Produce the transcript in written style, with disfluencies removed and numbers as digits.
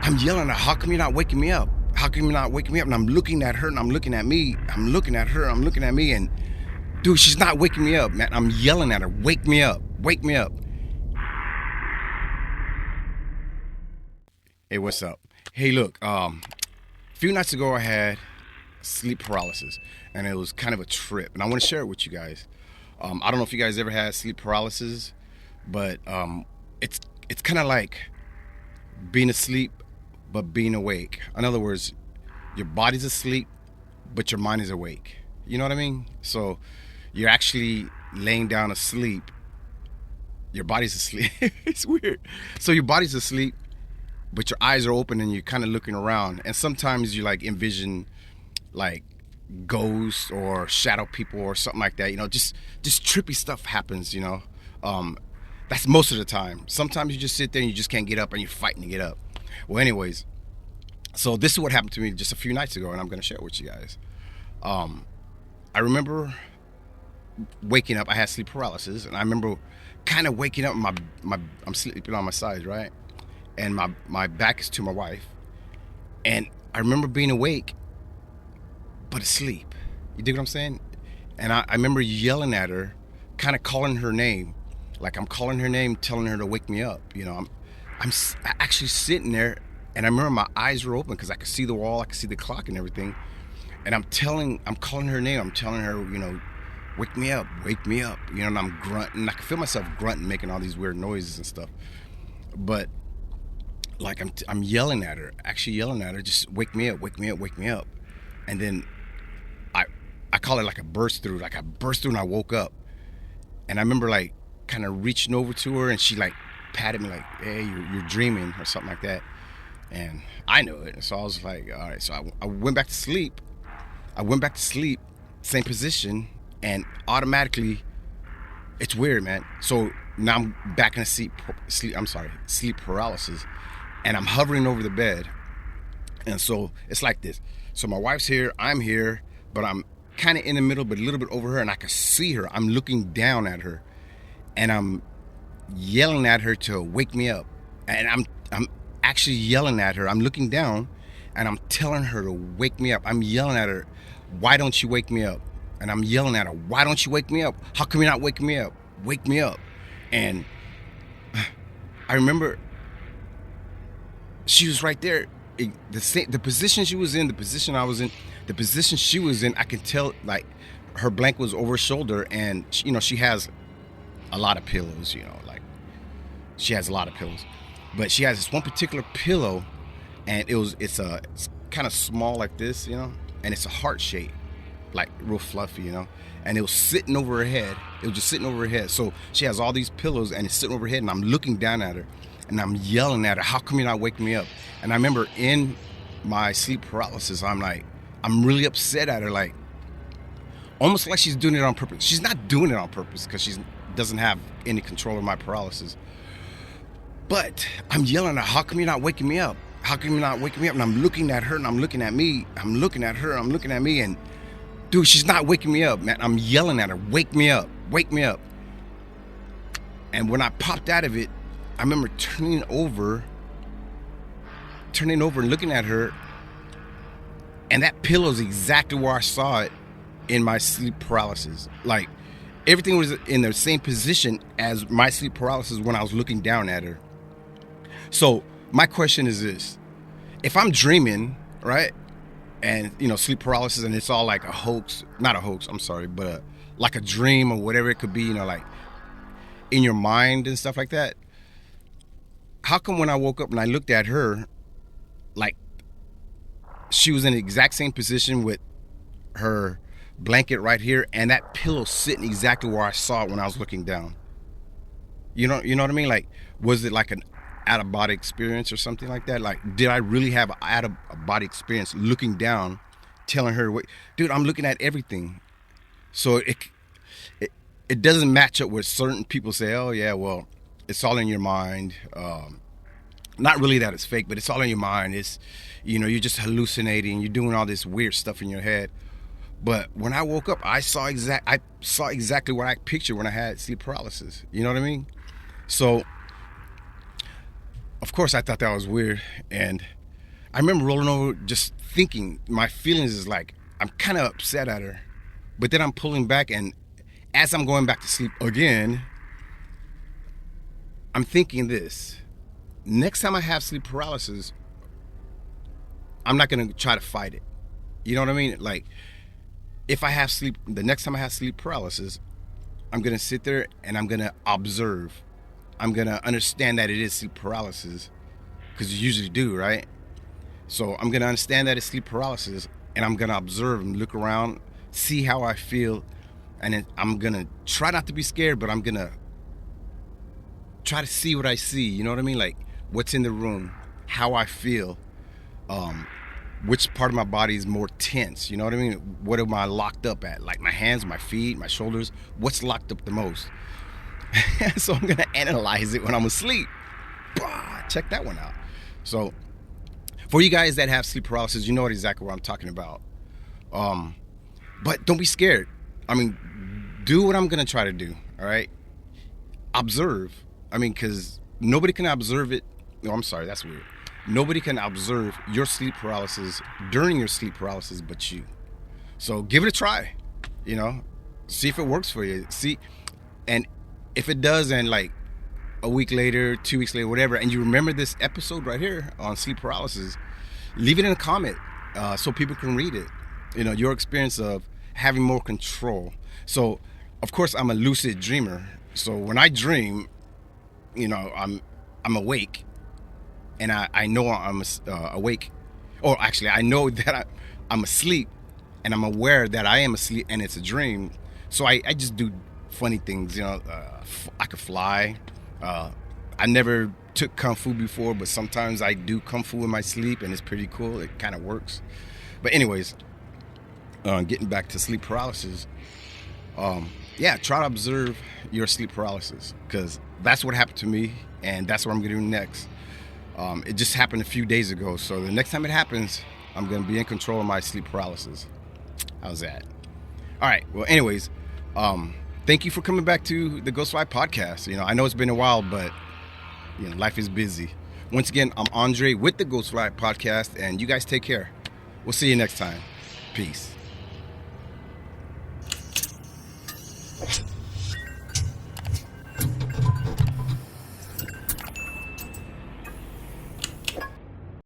I'm yelling at her, how come you're not waking me up? How come you're not waking me up? And I'm looking at her and I'm looking at me. I'm looking at her, I'm looking at me, and dude, she's not waking me up, man. I'm yelling at her, wake me up, wake me up. Hey, what's up? Hey, look, a few nights ago I had sleep paralysis, and it was kind of a trip, and I want to share it with you guys. I don't know if you guys ever had sleep paralysis, but it's kind of like being asleep but being awake. In other words, your body's asleep but your mind is awake. You know what I mean? So you're actually laying down asleep, your body's asleep. It's weird. So your body's asleep but your eyes are open and you're kind of looking around, and sometimes you like envision like ghosts or shadow people or something like that. You know, just trippy stuff happens, you know. That's most of the time. Sometimes you just sit there and you just can't get up and you're fighting to get up. Well, anyways, so this is what happened to me just a few nights ago, and I'm going to share it with you guys. I remember waking up. I had sleep paralysis, and I remember kind of waking up. I'm sleeping on my side, right? And my back is to my wife. And I remember being awake, but asleep. You dig what I'm saying? And I remember yelling at her, kind of calling her name. Like I'm calling her name, telling her to wake me up. You know, I'm actually sitting there, and I remember my eyes were open because I could see the wall, I could see the clock and everything. And I'm calling her name, I'm telling her, you know, wake me up, you know, and I'm grunting. I can feel myself grunting, making all these weird noises and stuff. But like I'm yelling at her, actually yelling at her, just wake me up. And then I call it like a burst through, like I burst through and I woke up. And I remember like kind of reaching over to her, and she like patted me like, hey, you're dreaming or something like that. And I knew it. So I was like, all right. So I went back to sleep. Same position, and automatically, it's weird, man. So now I'm back in a sleep paralysis, and I'm hovering over the bed. And so it's like this. So my wife's here, I'm here, but I'm kind of in the middle, but a little bit over her, and I can see her. I'm looking down at her, and I'm yelling at her to wake me up. And I'm actually yelling at her. I'm looking down, and I'm telling her to wake me up. I'm yelling at her, why don't you wake me up? And I'm yelling at her, why don't you wake me up? How come you're not waking me up? Wake me up. And I remember she was right there. The position she was in, the position I was in, the position she was in, I could tell like her blanket was over her shoulder, and you know, she has a lot of pillows, you know, like she has a lot of pillows. But she has this one particular pillow, and it's kind of small like this, you know, and it's a heart shape, like real fluffy, you know, and it was sitting over her head. It was just sitting over her head. So she has all these pillows, and it's sitting over her head, and I'm looking down at her, and I'm yelling at her, how come you're not waking me up? And I remember in my sleep paralysis, I'm really upset at her, like almost like she's doing it on purpose. She's not doing it on purpose because she doesn't have any control of my paralysis. But I'm yelling at her, how come you're not waking me up? How come you're not waking me up? And I'm looking at her, and I'm looking at me. I'm looking at her, I'm looking at me, and dude, she's not waking me up, man. I'm yelling at her, wake me up. And when I popped out of it, I remember turning over and looking at her, and that pillow is exactly where I saw it in my sleep paralysis. Like everything was in the same position as my sleep paralysis when I was looking down at her. So my question is this: if I'm dreaming, right, and you know, sleep paralysis, and it's all like a hoax, not a hoax, I'm sorry, but like a dream or whatever it could be, you know, like in your mind and stuff like that, how come when I woke up and I looked at her, like she was in the exact same position with her blanket right here, and that pillow sitting exactly where I saw it when I was looking down? You know what I mean? Like, was it like an out-of-body experience or something like that? Like, did I really have an out-of-body experience looking down, telling her, wait, dude, I'm looking at everything? So it doesn't match up with certain people say, oh yeah, well, it's all in your mind. Not really that it's fake, but it's all in your mind. It's, you know, you're just hallucinating. You're doing all this weird stuff in your head. But when I woke up, I saw exactly what I pictured when I had sleep paralysis. You know what I mean? So, of course, I thought that was weird. And I remember rolling over just thinking, my feelings is like, I'm kind of upset at her. But then I'm pulling back, and as I'm going back to sleep again, I'm thinking this. Next time I have sleep paralysis, I'm not going to try to fight it. You know what I mean? Like, if I have sleep, the next time I have sleep paralysis, I'm going to sit there and I'm going to observe. I'm going to understand that it is sleep paralysis, because you usually do, right? So I'm going to understand that it's sleep paralysis, and I'm going to observe and look around, see how I feel, and then I'm going to try not to be scared, but I'm going to try to see what I see. You know what I mean? Like, what's in the room, how I feel, which part of my body is more tense. You know what I mean? What am I locked up at? Like my hands, my feet, my shoulders. What's locked up the most? So I'm going to analyze it when I'm asleep. Check that one out. So for you guys that have sleep paralysis, you know exactly what I'm talking about. But don't be scared. I mean, do what I'm going to try to do, all right? Observe. I mean, because nobody can observe it. No, I'm sorry, that's weird. Nobody can observe your sleep paralysis during your sleep paralysis but you. So give it a try, you know? See if it works for you. See, and if it does, and like a week later, 2 weeks later, whatever, and you remember this episode right here on sleep paralysis, leave it in a comment so people can read it. You know, your experience of having more control. So, of course, I'm a lucid dreamer. So when I dream, you know, I'm awake, and I know I'm awake, or actually I know that I'm asleep, and I'm aware that I am asleep and it's a dream. So I just do funny things, you know. I could fly. I never took Kung Fu before, but sometimes I do Kung Fu in my sleep, and it's pretty cool. It kind of works. But anyways, getting back to sleep paralysis, yeah, try to observe your sleep paralysis, because that's what happened to me, and that's what I'm going to do next. It just happened a few days ago, so the next time it happens, I'm going to be in control of my sleep paralysis. How's that? All right, well, anyways, thank you for coming back to the Ghostfly podcast. You know, I know it's been a while, but you know, life is busy. Once again, I'm Andre with the Ghostfly podcast, and you guys take care. We'll see you next time. Peace.